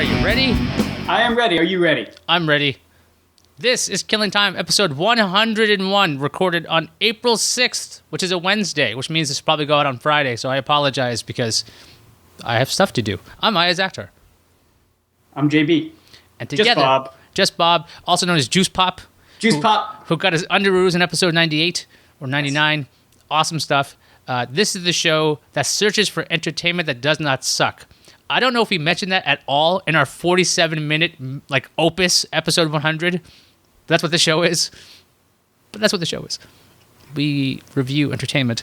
Are you ready? I am ready. Are you ready? I'm ready. This is Killing Time, episode 101, recorded on April 6th, which is a Wednesday, which means this will probably go out on Friday, so I apologize because I have stuff to do. I'm Aya's actor. I'm JB. And together, Just Bob, also known as Juice Pop. Who got his underoos in episode 98 or 99. Yes. Awesome stuff. This is the show that searches for entertainment that does not suck. I don't know if we mentioned that at all in our 47-minute opus, episode 100. That's what the show is. But that's what the show is. We review entertainment.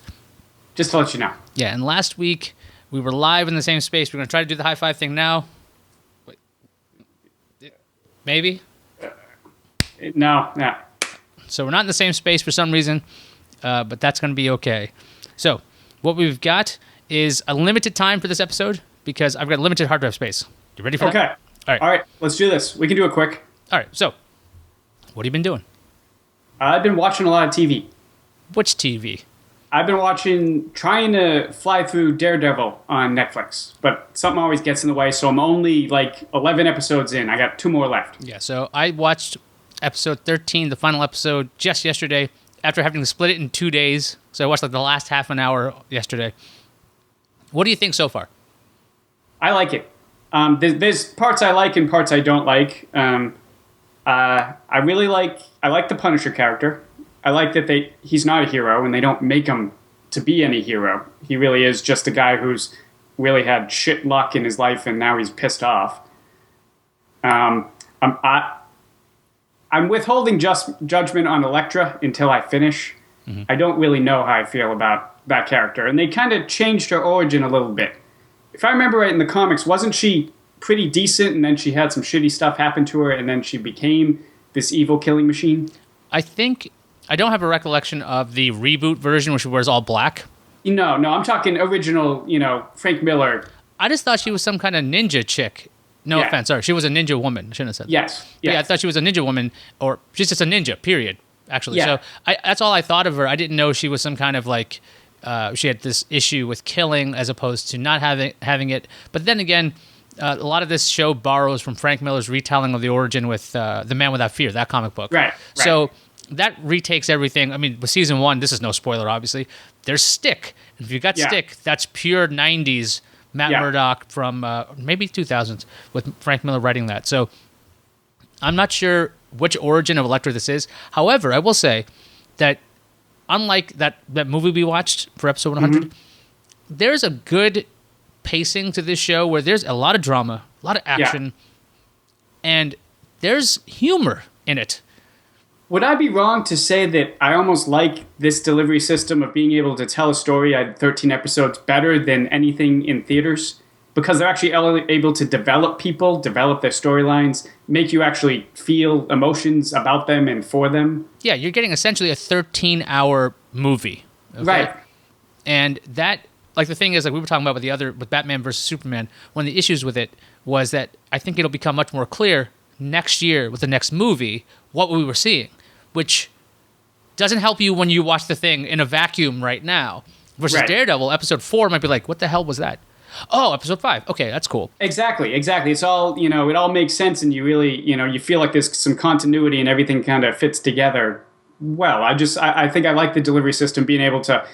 Just to let you know. Yeah, and last week, we were live in the same space. We're going to try to do the high five thing now. Wait. Maybe? No. So we're not in the same space for some reason, but that's going to be okay. So what we've got is a limited time for this episode because I've got limited hard drive space. You ready for that? Okay. All right. Let's do this. We can do it quick. All right. So what have you been doing? I've been watching a lot of TV. Which TV? I've been trying to fly through Daredevil on Netflix, but something always gets in the way, so I'm only 11 episodes in. I got 2 more left. Yeah, so I watched episode 13, the final episode, just yesterday, after having to split it in 2 days. So I watched the last half an hour yesterday. What do you think so far? I like it. There's parts I like and parts I don't like. I like the Punisher character. I like that he's not a hero and they don't make him to be any hero. He really is just a guy who's really had shit luck in his life and now he's pissed off. I'm withholding judgment on Elektra until I finish. Mm-hmm. I don't really know how I feel about that character. And they kind of changed her origin a little bit. If I remember right in the comics, wasn't she pretty decent and then she had some shitty stuff happen to her and then she became this evil killing machine? I don't have a recollection of the reboot version where she wears all black. No, I'm talking original, Frank Miller. I just thought she was some kind of ninja chick. No offense, sorry. She was a ninja woman. I shouldn't have said that. Yes. Yeah, I thought she was a ninja woman, or she's just a ninja, period, actually. Yeah. So that's all I thought of her. I didn't know she was some kind of she had this issue with killing as opposed to not having it. But then again, a lot of this show borrows from Frank Miller's retelling of the origin with The Man Without Fear, that comic book. Right. So that retakes everything. I mean, with season 1, this is no spoiler, obviously. There's Stick. If you got Stick, that's pure 90s Matt Murdock from maybe 2000s with Frank Miller writing that. So I'm not sure which origin of Elektra this is. However, I will say that unlike that movie we watched for episode 100, there's a good pacing to this show where there's a lot of drama, a lot of action, and there's humor in it. Would I be wrong to say that I almost like this delivery system of being able to tell a story at 13 episodes better than anything in theaters? Because they're actually able to develop people, develop their storylines, make you actually feel emotions about them and for them. Yeah, you're getting essentially a 13-hour movie. Okay? Right. And that, the thing is, we were talking about with Batman versus Superman, one of the issues with it was that I think it'll become much more clear next year with the next movie what we were seeing, which doesn't help you when you watch the thing in a vacuum right now. Versus Daredevil, episode 4 might be what the hell was that? Oh, episode 5. Okay, that's cool. Exactly. It's all, it all makes sense and you really, you feel like there's some continuity and everything kind of fits together well. I think I like the delivery system, being able to,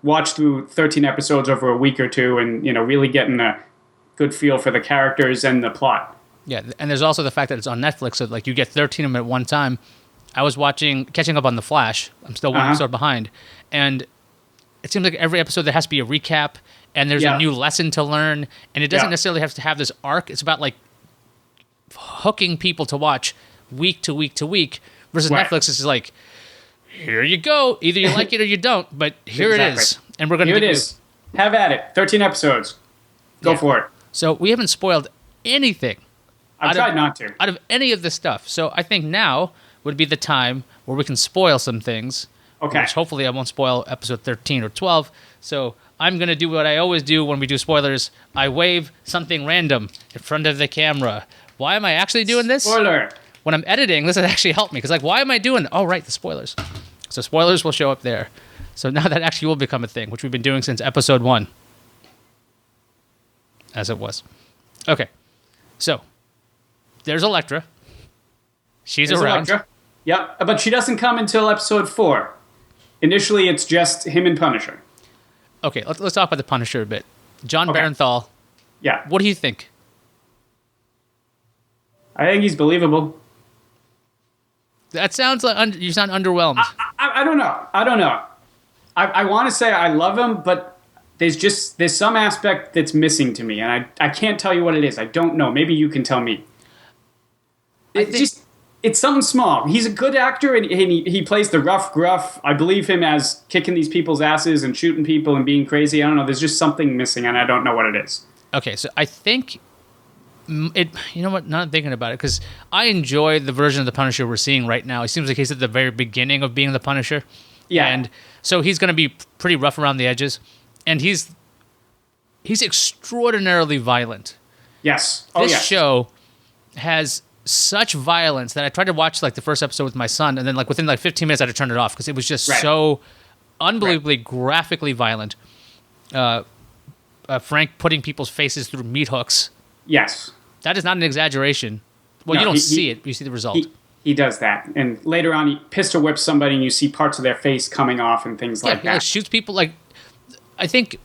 watch through 13 episodes over a week or two and, really getting a good feel for the characters and the plot. Yeah, and there's also the fact that it's on Netflix, so you get 13 of them at one time. I was catching up on The Flash. I'm still one episode behind. And it seems like every episode there has to be a recap, and there's a new lesson to learn, and it doesn't necessarily have to have this arc. It's about, hooking people to watch week to week to week, versus Netflix is here you go. Either you like it or you don't, but here it is. And we're going to Here it is. Have at it. 13 episodes. Go for it. So we haven't spoiled anything. I've tried not to. Out of any of this stuff. So I think now would be the time where we can spoil some things. Okay. Which hopefully I won't spoil episode 13 or 12. So I'm going to do what I always do when we do spoilers. I wave something random in front of the camera. Why am I actually doing this? Spoiler. When I'm editing, this has actually helped me. Because why am I doing... Oh, right, the spoilers. So spoilers will show up there. So now that actually will become a thing, which we've been doing since episode 1. As it was. Okay. So there's Elektra. She's There's around. Elektra. Yep, but she doesn't come until episode 4. Initially, it's just him and Punisher. Okay, let's talk about the Punisher a bit. John Okay. Barenthal. Yeah, What do you think? I think he's believable. That sounds like you sound underwhelmed. I don't know. I want to say I love him, but there's some aspect that's missing to me, and I can't tell you what it is. I don't know. Maybe you can tell me. It's something small. He's a good actor, and he plays the rough gruff. I believe him as kicking these people's asses and shooting people and being crazy. I don't know. There's just something missing, and I don't know what it is. Okay, so I think it. You know what? Not thinking about it, because I enjoy the version of the Punisher we're seeing right now. It seems like he's at the very beginning of being the Punisher. Yeah. And so he's going to be pretty rough around the edges, and he's extraordinarily violent. Yes. This show has such violence that I tried to watch like the first episode with my son, and then like within like 15 minutes I had to turn it off because it was just so unbelievably graphically violent. Frank putting people's faces through meat hooks. Yes. That is not an exaggeration. Well, you don't see it, but you see the result. He does that. And later on, he pistol whips somebody and you see parts of their face coming off and things like he that. like shoots people. Like, I think,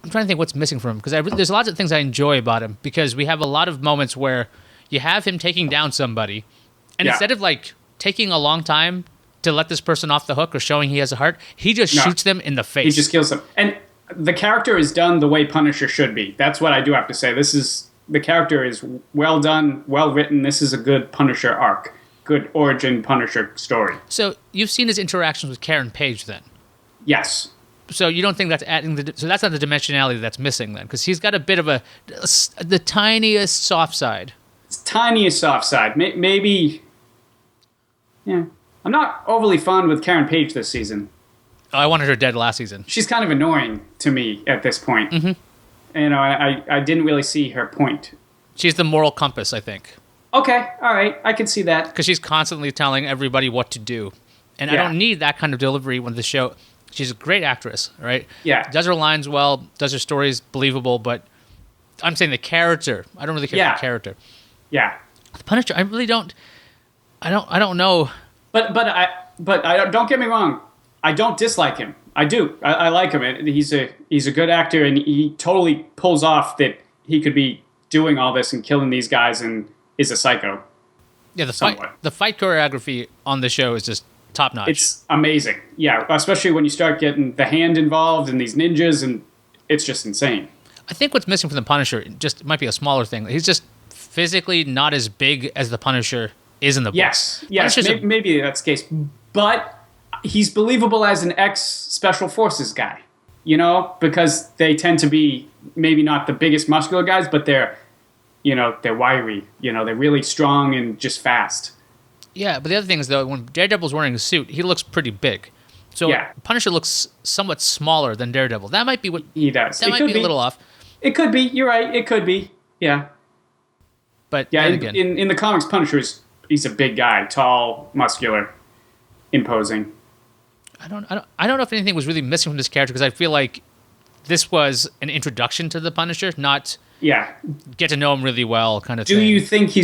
I'm trying to think what's missing from him, because there's lots of things I enjoy about him, because we have a lot of moments where you have him taking down somebody, and instead of like taking a long time to let this person off the hook or showing he has a heart, he just shoots them in the face. He just kills them. And the character is done the way Punisher should be. That's what I do have to say. The character is well done, well written. This is a good Punisher arc. Good origin Punisher story. So you've seen his interactions with Karen Page then? Yes. So you don't think that's adding so that's not the dimensionality that's missing then? Because he's got a bit of the tiniest soft side. It's tiniest soft side. Maybe, yeah. I'm not overly fond with Karen Page this season. Oh, I wanted her dead last season. She's kind of annoying to me at this point. Mm-hmm. You know, I didn't really see her point. She's the moral compass, I think. Okay, all right, I can see that. Because she's constantly telling everybody what to do. And I don't need that kind of delivery when the show... She's a great actress, right? Yeah. Does her lines well, does her stories believable, but I'm saying the character. I don't really care for the character. Yeah. The Punisher, I really don't... I don't know. But I don't get me wrong. I don't dislike him. I do. I like him. He's a good actor, and he totally pulls off that he could be doing all this and killing these guys and is a psycho. Yeah, the fight choreography on the show is just top notch. It's amazing. Yeah, especially when you start getting the hand involved and these ninjas, and it's just insane. I think what's missing from the Punisher just might be a smaller thing. He's just physically not as big as the Punisher is in the books. Yes, maybe that's the case. But he's believable as an ex-Special Forces guy, you know, because they tend to be maybe not the biggest muscular guys, but they're wiry, they're really strong and just fast. Yeah, but the other thing is, though, when Daredevil's wearing a suit, he looks pretty big. So Punisher looks somewhat smaller than Daredevil. That might be what he does. That might be a little off. It could be. You're right. It could be. Yeah. But yeah, in the comics, Punisher he's a big guy, tall, muscular, imposing. I don't know if anything was really missing from this character, because I feel like this was an introduction to the Punisher, not get to know him really well kind of thing. Do you think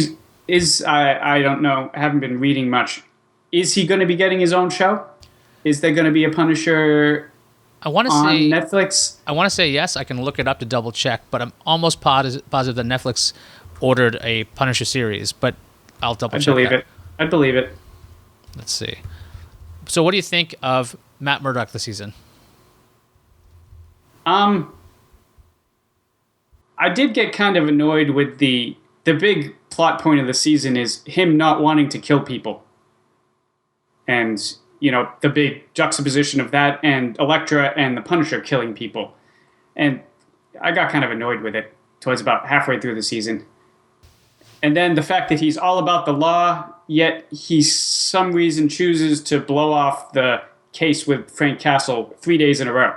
I don't know, I haven't been reading much. Is he going to be getting his own show? Is there going to be a Punisher on Netflix? I want to say yes. I can look it up to double check, but I'm almost positive that Netflix ordered a Punisher series, but I'll double check that. I believe it. Let's see. So what do you think of Matt Murdock this season? I did get kind of annoyed with the big plot point of the season is him not wanting to kill people. And, the big juxtaposition of that and Elektra and the Punisher killing people. And I got kind of annoyed with it towards about halfway through the season. And then the fact that he's all about the law, yet he some reason chooses to blow off the case with Frank Castle 3 days in a row.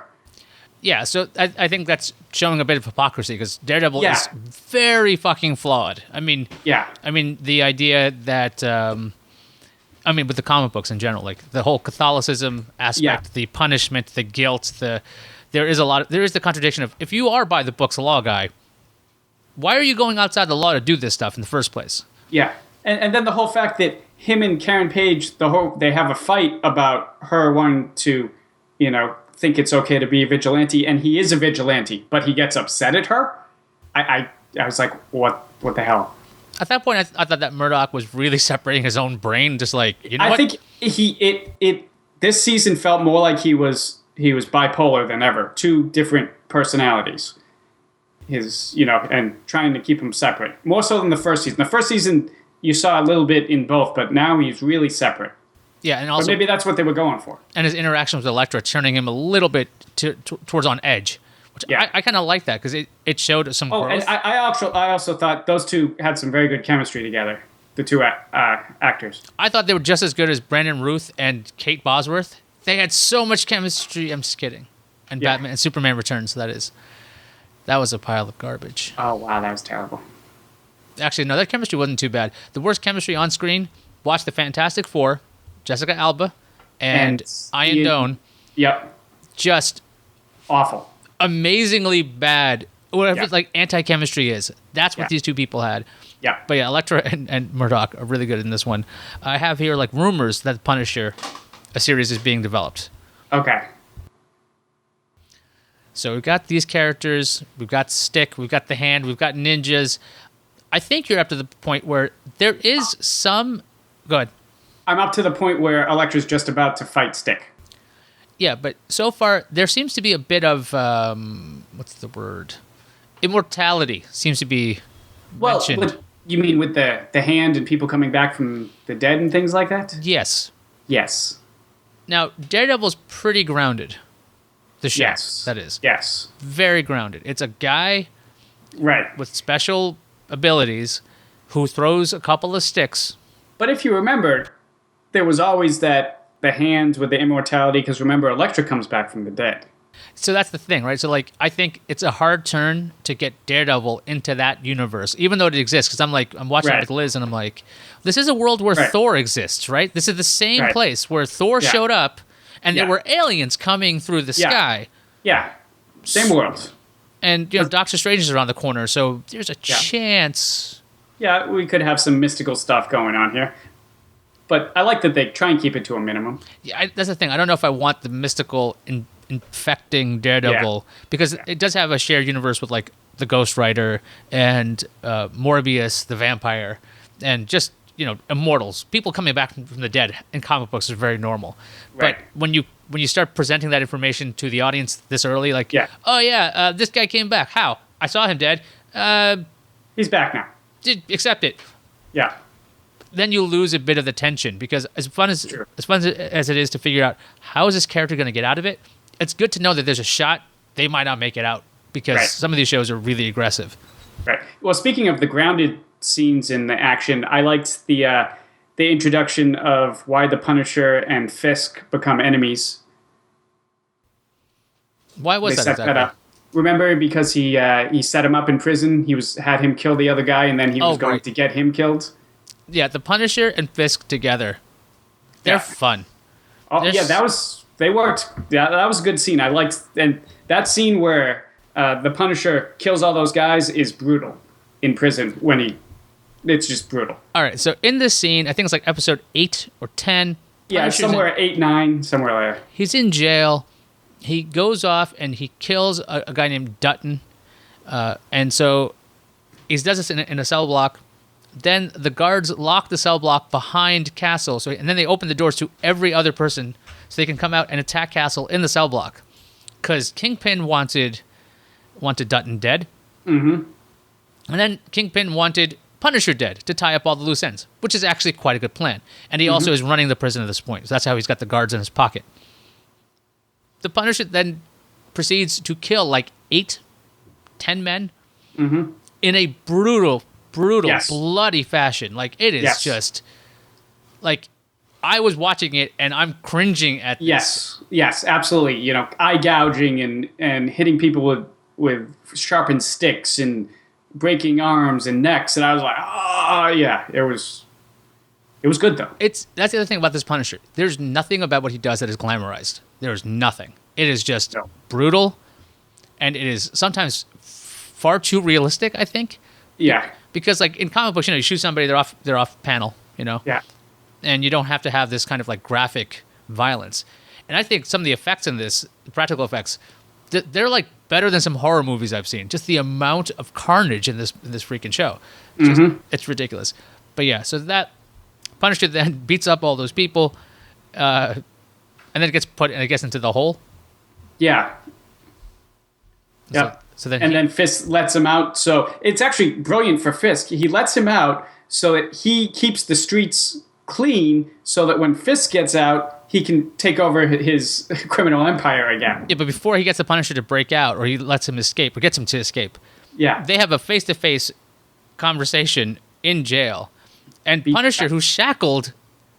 Yeah, so I think that's showing a bit of hypocrisy, because Daredevil is very fucking flawed. I mean, the idea that, with the comic books in general, like the whole Catholicism aspect, the punishment, the guilt, there is the contradiction of, if you are by the book's law guy, why are you going outside the law to do this stuff in the first place? Yeah, and then the whole fact that him and Karen Page, they have a fight about her wanting to, think it's okay to be a vigilante, and he is a vigilante, but he gets upset at her. I was like, what the hell? At that point, I thought that Murdoch was really separating his own brain, just like, I think this season felt more like he was bipolar than ever. Two different personalities. And trying to keep them separate. More so than the first season. The first season, you saw a little bit in both, but now he's really separate. Yeah, and also... But maybe that's what they were going for. And his interaction with Elektra turning him a little bit towards on edge. Which I kind of like that, because it showed some growth. And I also thought those two had some very good chemistry together, the two actors. I thought they were just as good as Brandon Routh and Kate Bosworth. They had so much chemistry. I'm just kidding. And Batman and Superman Returns, that is. That was a pile of garbage. Oh, wow, that was terrible. Actually, no, that chemistry wasn't too bad. The worst chemistry on screen, watch the Fantastic Four, Jessica Alba, and Ian Doan. Yep. Just awful. Amazingly bad. Whatever like anti-chemistry is. That's what these two people had. Yeah. But yeah, Elektra and Murdoch are really good in this one. I have here like rumors that Punisher, a series, is being developed. Okay. So we've got these characters, we've got Stick, we've got the Hand, we've got ninjas. I think you're up to the point where there is some... Go ahead. I'm up to the point where Elektra's just about to fight Stick. Yeah, but so far there seems to be a bit of... what's the word? Immortality seems to be mentioned. You mean with the Hand and people coming back from the dead and things like that? Yes. Yes. Now, Daredevil's pretty grounded. The show, that is. Yes. Very grounded. It's a guy with special abilities who throws a couple of sticks. But if you remember, there was always the Hand with the immortality, because remember, Elektra comes back from the dead. So that's the thing, right? So, like, I think it's a hard turn to get Daredevil into that universe, even though it exists, because I'm watching it with Liz, and I'm like, this is a world where Thor exists, right? This is the same place where Thor showed up, and there were aliens coming through the sky. Yeah. Same world. And, Doctor Strange is around the corner, so there's a chance. Yeah, we could have some mystical stuff going on here. But I like that they try and keep it to a minimum. Yeah, that's the thing. I don't know if I want the mystical infecting Daredevil, because it does have a shared universe with, like, the Ghost Rider and Morbius, the vampire, and just... immortals, people coming back from the dead in comic books is very normal. Right. But when you start presenting that information to the audience this early, like, this guy came back. How? I saw him dead. He's back now. Accept it. Yeah. Then you lose a bit of the tension, because as fun as it is to figure out how is this character going to get out of it, it's good to know that there's a shot they might not make it out, because some of these shows are really aggressive. Right. Well, speaking of the grounded scenes in the action, I liked the introduction of why the Punisher and Fisk become enemies. Why was that exactly? Remember, because he set him up in prison. He had him kill the other guy, and then he was going to get him killed. Yeah, the Punisher and Fisk together, they're fun. Oh, they worked. Yeah, that was a good scene. I liked, and that scene where the Punisher kills all those guys is brutal in prison it's just brutal. All right, so in this scene, I think it's like episode 8 or 10. Yeah, somewhere 8, 9, somewhere there. He's in jail. He goes off and he kills a guy named Dutton. And so he does this in a cell block. Then the guards lock the cell block behind Castle. And then they open the doors to every other person so they can come out and attack Castle in the cell block. Because Kingpin wanted Dutton dead. Mm-hmm. And then Kingpin wanted Punisher dead to tie up all the loose ends, which is actually quite a good plan. And he also is running the prison at this point. So that's how he's got the guards in his pocket. The Punisher then proceeds to kill like 8, 10 men in a brutal, bloody fashion. Like, it is just... Like, I was watching it and I'm cringing at this. Yes, absolutely. Eye gouging and hitting people with sharpened sticks and breaking arms and necks, and I was like, it was good though. That's the other thing about this Punisher. There's nothing about what he does that is glamorized. There's nothing. It is just brutal, and it is sometimes far too realistic, I think. Yeah. Because like in comic books, you shoot somebody, they're off panel, Yeah. and you don't have to have this kind of like graphic violence. And I think some of the effects in this, the practical effects, they're like better than some horror movies I've seen. Just the amount of carnage in this freaking show, it's ridiculous. But yeah, so that Punisher then beats up all those people, and then it gets put, I guess, into the hole. Yeah. Yeah. So then then Fisk lets him out. So it's actually brilliant for Fisk. He lets him out so that he keeps the streets clean, so that when Fisk gets out, he can take over his criminal empire again. Yeah, but before he gets the Punisher to break out, or he lets him escape, or gets him to escape, they have a face-to-face conversation in jail. And Punisher, who's shackled,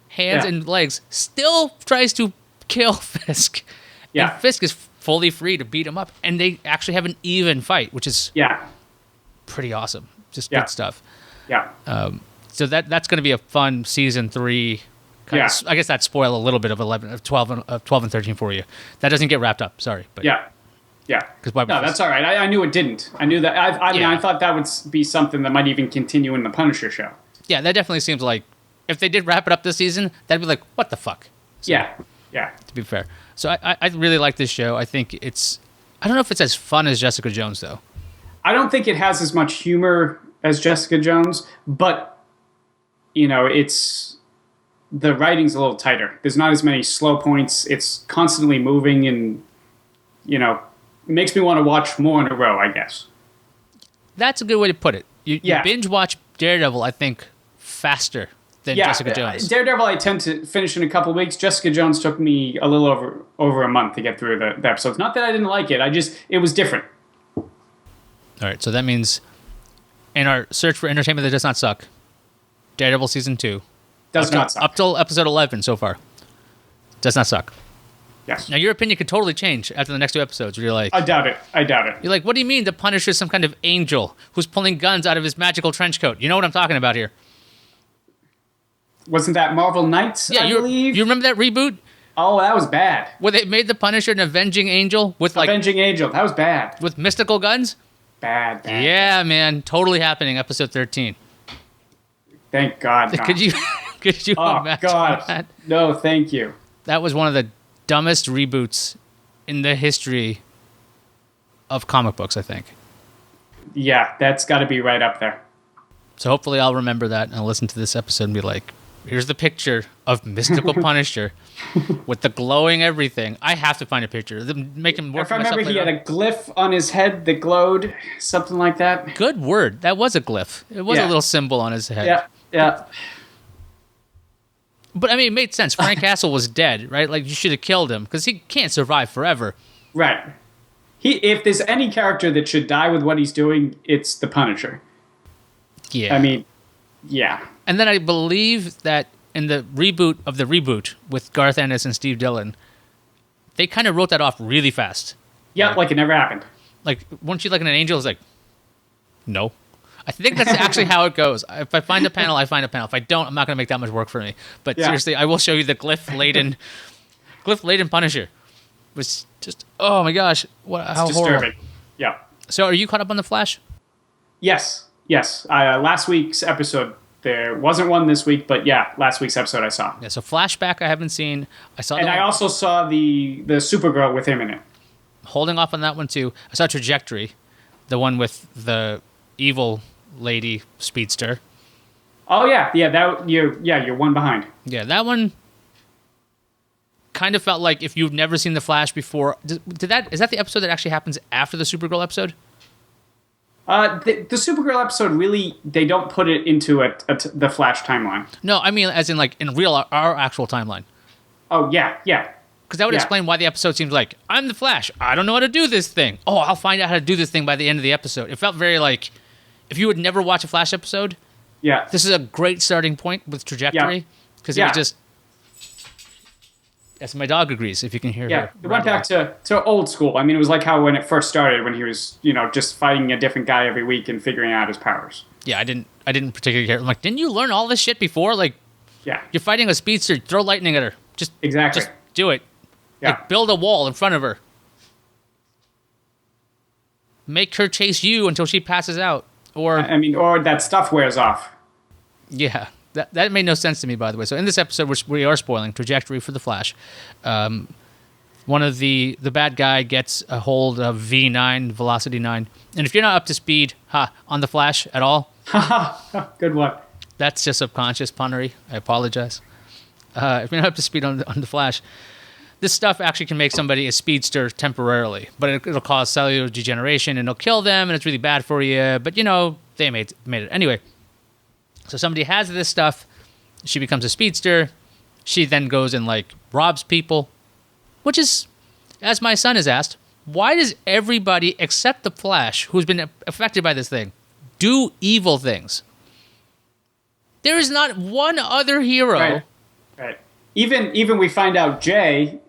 hands and legs, still tries to kill Fisk. Yeah. And Fisk is fully free to beat him up. And they actually have an even fight, which is pretty awesome. Just good stuff. Yeah. So that's going to be a fun season 3. I guess that spoil a little bit of 12 and 13 for you. That doesn't get wrapped up. Sorry. But Yeah. No, that's all right. I knew it didn't. I knew that. I mean, I thought that would be something that might even continue in the Punisher show. Yeah, that definitely seems like if they did wrap it up this season, that'd be like, what the fuck? So, Yeah. To be fair. So I really like this show. I think I don't know if it's as fun as Jessica Jones, though. I don't think it has as much humor as Jessica Jones, but, the writing's a little tighter. There's not as many slow points. It's constantly moving and, it makes me want to watch more in a row, I guess. That's a good way to put it. You binge watch Daredevil, I think, faster than Jessica Jones. Daredevil I tend to finish in a couple of weeks. Jessica Jones took me a little over a month to get through the episodes. Not that I didn't like it. It was different. All right, so that means in our search for entertainment that does not suck, Daredevil Season 2. Does not suck. Up till episode 11 so far. Does not suck. Yes. Now, your opinion could totally change after the next 2 episodes where you're like... I doubt it. You're like, what do you mean the Punisher's some kind of angel who's pulling guns out of his magical trench coat? You know what I'm talking about here. Wasn't that Marvel Knights, I believe? You remember that reboot? Oh, that was bad. Where they made the Punisher an avenging angel with Avenging Angel. That was bad. With mystical guns? Bad. Yeah, man. Totally happening. Episode 13. Thank God. No. Could you imagine that? No, thank you. That was one of the dumbest reboots in the history of comic books, I think. Yeah, that's got to be right up there. So hopefully I'll remember that and I'll listen to this episode and be like, here's the picture of mystical Punisher with the glowing everything. I have to find a picture. Make him work. If I remember, he had a glyph on his head that glowed, something like that. Good word. That was a glyph. It was a little symbol on his head. Yeah. But I mean, it made sense. Frank Castle was dead, right? Like, you should have killed him because he can't survive forever. Right. If there's any character that should die with what he's doing, it's the Punisher. Yeah. I mean, yeah. And then I believe that in the reboot of the reboot with Garth Ennis and Steve Dillon, they kind of wrote that off really fast. Yeah, like it never happened. Like, weren't you like an angel? It's like, no. I think that's actually how it goes. If I find a panel, I find a panel. If I don't, I'm not going to make that much work for me. But seriously, I will show you the glyph-laden Punisher. It was just, oh my gosh, how disturbing. Horrible. Yeah. So are you caught up on The Flash? Yes. Last week's episode, there wasn't one this week, but last week's episode I saw. Yeah, so Flashback I haven't seen. I also saw the Supergirl with him in it. Holding off on that one too. I saw Trajectory, the one with the evil lady speedster. Oh yeah, you're one behind. Yeah, that one kind of felt like if you've never seen The Flash before. Is that the episode that actually happens after the Supergirl episode? The Supergirl episode really, they don't put it into the Flash timeline. No, I mean as in like in our actual timeline. Oh yeah. Because that would explain why the episode seems like, I'm the Flash. I don't know how to do this thing. Oh, I'll find out how to do this thing by the end of the episode. It felt very like, if you would never watch a Flash episode, this is a great starting point with Trajectory. Because it was just... Yes, my dog agrees, if you can hear her. Yeah, it went back to old school. I mean, it was like how when it first started, when he was, just fighting a different guy every week and figuring out his powers. Yeah, I didn't particularly care. I'm like, didn't you learn all this shit before? Like, you're fighting a speedster, throw lightning at her. Just do it. Yeah. Like, build a wall in front of her. Make her chase you until she passes out. Or or that stuff wears off. yeah, that made no sense to me, by the way. So in this episode, we are spoiling trajectory for the Flash. One of the bad guy gets a hold of V9, Velocity 9. And if you're not up to speed on the Flash at all, good one. That's just subconscious punnery. I apologize. If you're not up to speed on the Flash, this stuff actually can make somebody a speedster temporarily, but it'll cause cellular degeneration and it'll kill them, and it's really bad for you. But they made it anyway. So somebody has this stuff. She becomes a speedster. She then goes and robs people, which is, as my son has asked, why does everybody except the Flash, who's been affected by this thing, do evil things? There is not one other hero. Right. Even we find out Jay,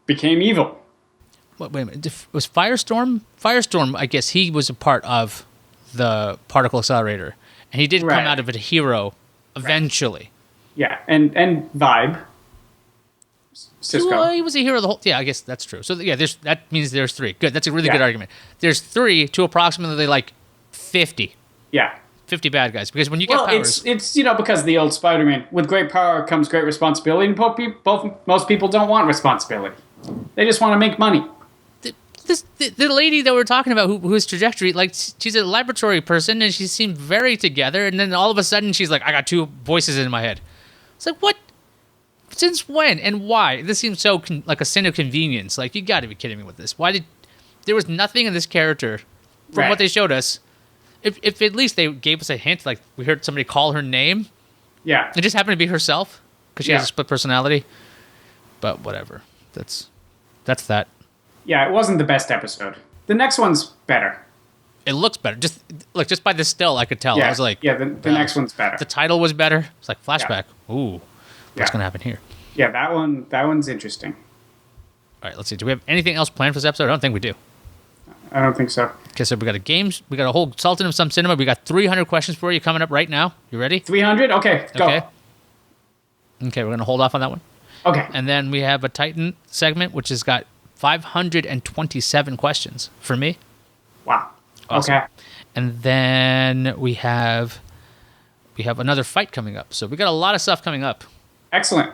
became evil. Wait a minute. Was Firestorm? Firestorm, I guess he was a part of the particle accelerator, and he did come out of it a hero eventually. Right. Yeah, and Vibe. Cisco. Well, he was a hero the whole. Yeah, I guess that's true. So yeah, that means there's 3. Good. That's a really good argument. There's 3 to approximately 50. Yeah. 50 bad guys, because when you get powers, it's because of the old Spider-Man. With great power comes great responsibility, and most people don't want responsibility. They just want to make money. The lady that we're talking about, whose trajectory, she's a laboratory person, and she seemed very together, and then all of a sudden she's like, I got 2 voices in my head. It's like, what? Since when and why? This seems so like a sin of convenience. You got to be kidding me with this. There was nothing in this character from what they showed us. If at least they gave us a hint, we heard somebody call her name. Yeah. It just happened to be herself because she has a split personality. But whatever. That's that. Yeah, it wasn't the best episode. The next one's better. It looks better. Just by the still, I could tell. Yeah, I was like, the next one's better. The title was better. It's like flashback. Yeah. Ooh, what's going to happen here? Yeah, that one's interesting. All right, let's see. Do we have anything else planned for this episode? I don't think we do. I don't think so. Okay, so we got we got a whole Sultan of Some Cinema. We got 300 questions for you coming up right now. You ready? 300? Okay, go. Okay, we're going to hold off on that one. Okay. And then we have a Titan segment, which has got 527 questions for me. Wow. Awesome. Okay. And then we have another fight coming up. So we got a lot of stuff coming up. Excellent.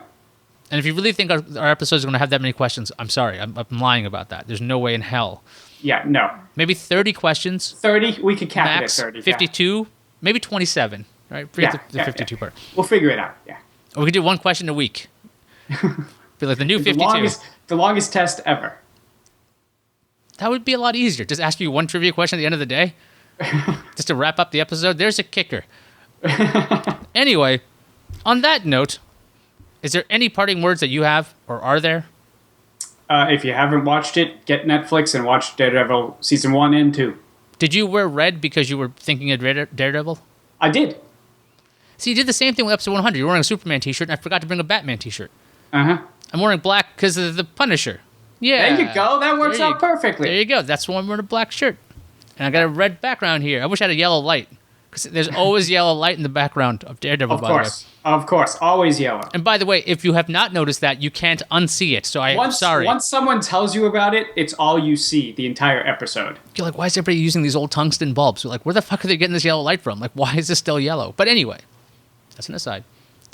And if you really think our episodes are going to have that many questions, I'm sorry. I'm lying about that. There's no way in hell. Yeah, no. Maybe 30 questions. 30? We could cap max, it at 30. 52, maybe 27. Right? Forget the 52 part. We'll figure it out, yeah. Or we could do 1 question a week. Be like the new 52. The longest test ever. That would be a lot easier. Just ask you 1 trivia question at the end of the day. Just to wrap up the episode. There's a kicker. Anyway, on that note, is there any parting words that you have, or are there? If you haven't watched it, get Netflix and watch Daredevil Season 1 and 2. Did you wear red because you were thinking of Daredevil? I did. See, you did the same thing with episode 100. You're wearing a Superman t-shirt, and I forgot to bring a Batman t-shirt. Uh-huh. I'm wearing black because of the Punisher. Yeah. There you go. That works out perfectly. There you go. That's why I'm wearing a black shirt. And I got a red background here. I wish I had a yellow light. Because there's always yellow light in the background of Daredevil, by the way. Of course. Always yellow. And by the way, if you have not noticed that, you can't unsee it. So I'm sorry. Once someone tells you about it, it's all you see the entire episode. You're like, why is everybody using these old tungsten bulbs? You're like, where the fuck are they getting this yellow light from? Like, why is this still yellow? But anyway, that's an aside.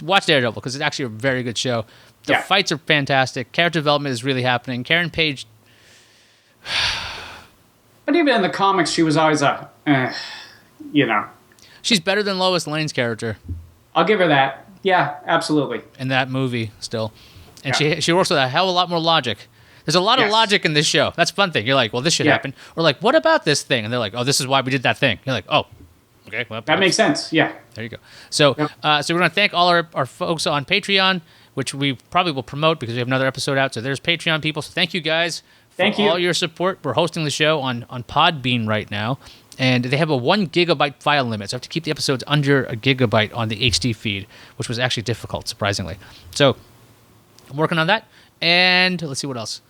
Watch Daredevil, because it's actually a very good show. The fights are fantastic. Character development is really happening. Karen Page... But even in the comics, she was always She's better than Lois Lane's character. I'll give her that. Yeah, absolutely. In that movie, still. And she works with a hell of a lot more logic. There's a lot of logic in this show. That's a fun thing. You're like, well, this should happen. Or like, what about this thing? And they're like, oh, this is why we did that thing. You're like, oh, okay. Well, that makes sense. Yeah. There you go. So, so we're going to thank all our folks on Patreon, which we probably will promote because we have another episode out. So there's Patreon people. So thank you guys for all your support. We're hosting the show on Podbean right now. And they have a 1 gigabyte file limit. So I have to keep the episodes under a gigabyte on the HD feed, which was actually difficult, surprisingly. So I'm working on that. And let's see what else.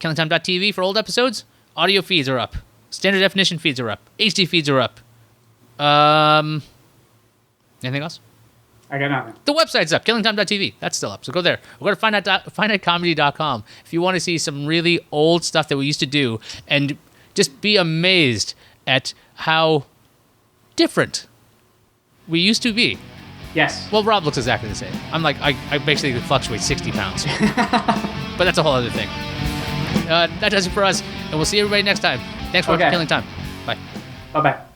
KillingTime.tv for old episodes. Audio feeds are up. Standard definition feeds are up. HD feeds are up. Anything else? I got nothing. The website's up. KillingTime.tv. That's still up. So go there. We're going to finitecomedy.com if you want to see some really old stuff that we used to do and just be amazed at how different we used to be. Yes. Well, Rob looks exactly the same. I'm like, I basically fluctuate 60 pounds. But that's a whole other thing. That does it for us, and we'll see everybody next time. Thanks for killing time. Bye. Bye-bye.